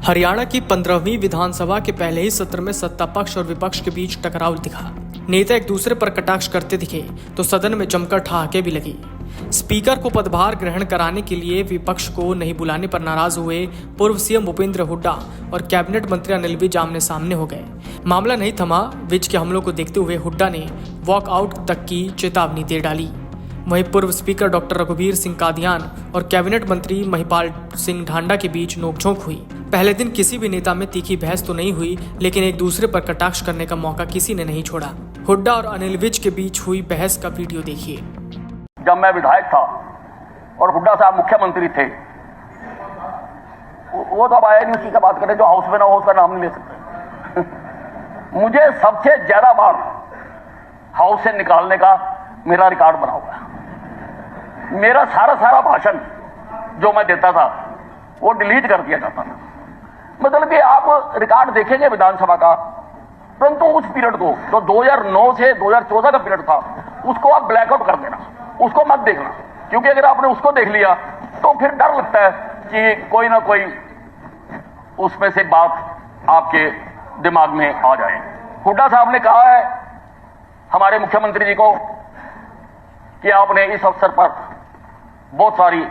हरियाणा की 15वीं विधानसभा के पहले ही सत्र में सत्ता पक्ष और विपक्ष के बीच टकराव दिखा। नेता एक दूसरे पर कटाक्ष करते दिखे तो सदन में जमकर ठहाके भी लगी। स्पीकर को पदभार ग्रहण कराने के लिए विपक्ष को नहीं बुलाने पर नाराज हुए पूर्व सीएम भूपेंद्र हुड्डा और कैबिनेट मंत्री अनिल विज आमने सामने हो गए। मामला नहीं थमा। विज के हमलों को देखते हुए हुड्डा ने वॉकआउट तक की चेतावनी दे डाली। वहीं पूर्व स्पीकर डॉक्टर रघुवीर सिंह कादियान और कैबिनेट मंत्री महिपाल सिंह ढांडा के बीच नोकझोंक हुई। पहले दिन किसी भी नेता में तीखी बहस तो नहीं हुई, लेकिन एक दूसरे पर कटाक्ष करने का मौका किसी ने नहीं छोड़ा। हुड्डा और अनिल विज के बीच हुई बहस का वीडियो देखिए। जब मैं विधायक था और हुड्डा साहब मुख्यमंत्री थे, वो तो अब आया नहीं, उसी का बात करें जो हाउस में ना हो उसका नाम नहीं ले सकते। मुझे सबसे ज्यादा बार हाउस से निकालने का मेरा रिकॉर्ड बना हुआ है। मेरा सारा भाषण जो मैं देता था वो डिलीट कर दिया जाता था। मतलब कि आप रिकॉर्ड देखेंगे विधानसभा का, परंतु उस पीरियड को जो 2009 से 2014 का पीरियड था उसको आप ब्लैकआउट कर देना, उसको मत देखना, क्योंकि अगर आपने उसको देख लिया तो फिर डर लगता है कि कोई ना कोई उसमें से बात आपके दिमाग में आ जाए। हुड्डा साहब ने कहा है हमारे मुख्यमंत्री जी को कि आपने इस अवसर पर बहुत सारी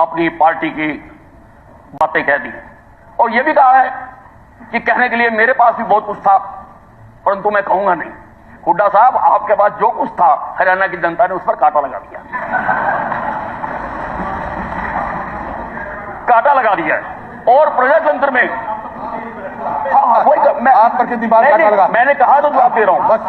अपनी पार्टी की बातें कह दी और यह भी कहा है कि कहने के लिए मेरे पास भी बहुत कुछ था, परंतु मैं कहूंगा नहीं। हुड्डा साहब, आपके पास जो कुछ था हरियाणा की जनता ने उस पर कांटा लगा दिया, कांटा लगा दिया है। और प्रजातंत्र में हाँ, वही मैं आप पर कितनी बार कांटा लगा? मैंने कहा तो जवाब दे रहा हूं। बस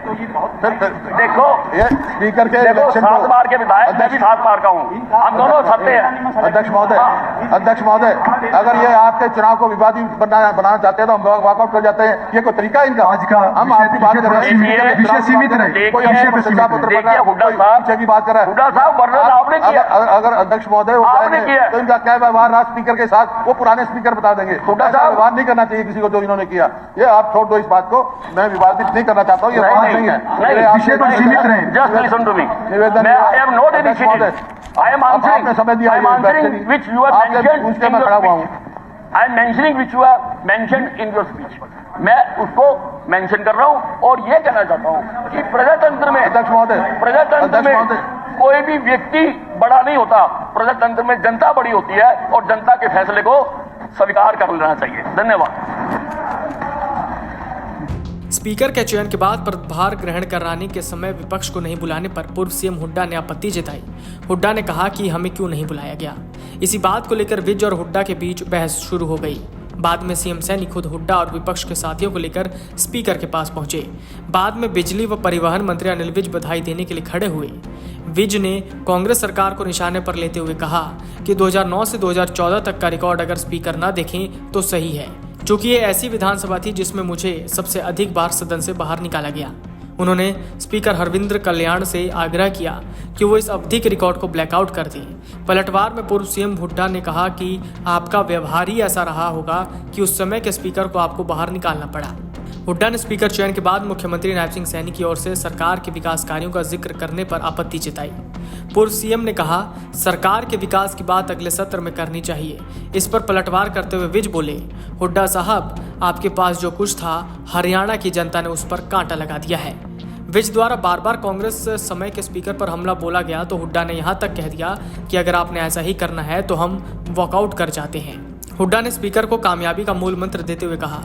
देखो ये स्पीकर के देखो, 7 बार के विधायक, मैं भी 7 बार का हूं, हम दोनों सत्य हैं। अध्यक्ष महोदय, अगर ये आपके चुनाव को विवादित बनाना चाहते हैं तो हम वॉकआउट कर जाते हैं। ये कोई तरीका इनका? हम आपकी बात कर रहे हैं, विषय सीमित रहे। कोई हुड्डा साहब की बात कर रहा है। हुड्डा साहब, वर्णन आपने किया। अगर अध्यक्ष महोदय आपने किया तो इनका क्या व्यवहार रहा स्पीकर के साथ वो पुराने स्पीकर बता देंगे। हुड्डा साहब, व्यवहार नहीं करना चाहिए किसी को जो इन्होंने किया। ये आप छोड़ दो इस बात को, मैं विवादित नहीं करना चाहता हूँ, ये बात नहीं है। विषय पर सीमित रहे। Just listen to me. मैं I am not initiated. I am answering समय दिया which you are mentioned in your speech. I am mentioning which you are mentioned in your speech. मैं उसको मेंशन कर रहा हूं और ये कहना चाहता हूं कि प्रजातंत्र में कोई भी व्यक्ति बड़ा नहीं होता। प्रजातंत्र में जनता बड़ी होती है और जनता के फैसले को स्वीकार कर लेना चाहिए। धन्यवाद। स्पीकर के चयन के बाद पदभार ग्रहण कराने के समय विपक्ष को नहीं बुलाने पर पूर्व सीएम हुड्डा ने आपत्ति जताई। हुड्डा ने कहा कि हमें क्यों नहीं बुलाया गया। इसी बात को लेकर विज और हुड्डा के बीच बहस शुरू हो गई। बाद में सीएम सैनी खुद हुड्डा और विपक्ष के साथियों को लेकर स्पीकर के पास पहुंचे। बाद में बिजली व परिवहन मंत्री अनिल विज बधाई देने के लिए खड़े हुए। विज ने कांग्रेस सरकार को निशाने पर लेते हुए कहा कि 2009 से 2014 तक का रिकॉर्ड अगर स्पीकर न देखें तो सही है, चूंकि ये ऐसी विधानसभा थी जिसमें मुझे सबसे अधिक बार सदन से बाहर निकाला गया। उन्होंने स्पीकर हरविंद्र कल्याण से आग्रह किया कि वो इस अवधि के रिकॉर्ड को ब्लैकआउट कर दें। पलटवार में पूर्व सीएम हुड्डा ने कहा कि आपका व्यवहार ही ऐसा रहा होगा कि उस समय के स्पीकर को आपको बाहर निकालना पड़ा। हुड्डा ने स्पीकर चयन के बाद मुख्यमंत्री नायब सिंह सैनी की ओर से सरकार के विकास कार्यों का जिक्र करने पर आपत्ति जताई। पूर्व सीएम ने कहा सरकार के विकास की बात अगले सत्र में करनी चाहिए। इस पर पलटवार करते हुए विज बोले, हुड्डा साहब, आपके पास जो कुछ था हरियाणा की जनता ने उस पर कांटा लगा दिया है। विज द्वारा बार बार कांग्रेस समय के स्पीकर पर हमला बोला गया तो हुड्डा ने यहां तक कह दिया कि अगर आपने ऐसा ही करना है तो हम वॉकआउट कर जाते हैं। हुड्डा ने स्पीकर को कामयाबी का मूल मंत्र देते हुए कहा,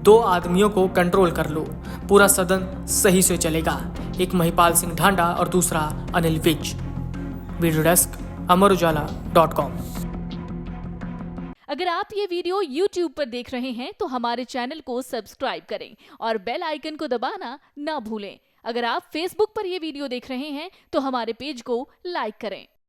2 आदमियों को कंट्रोल कर लो, पूरा सदन सही से चलेगा। एक महिपाल सिंह ढांडा और दूसरा Anil Vij. Video desk amarujala.com। अगर आप ये वीडियो YouTube पर देख रहे हैं तो हमारे चैनल को सब्सक्राइब करें और बेल आइकन को दबाना ना भूलें। अगर आप Facebook पर ये वीडियो देख रहे हैं तो हमारे पेज को लाइक करें।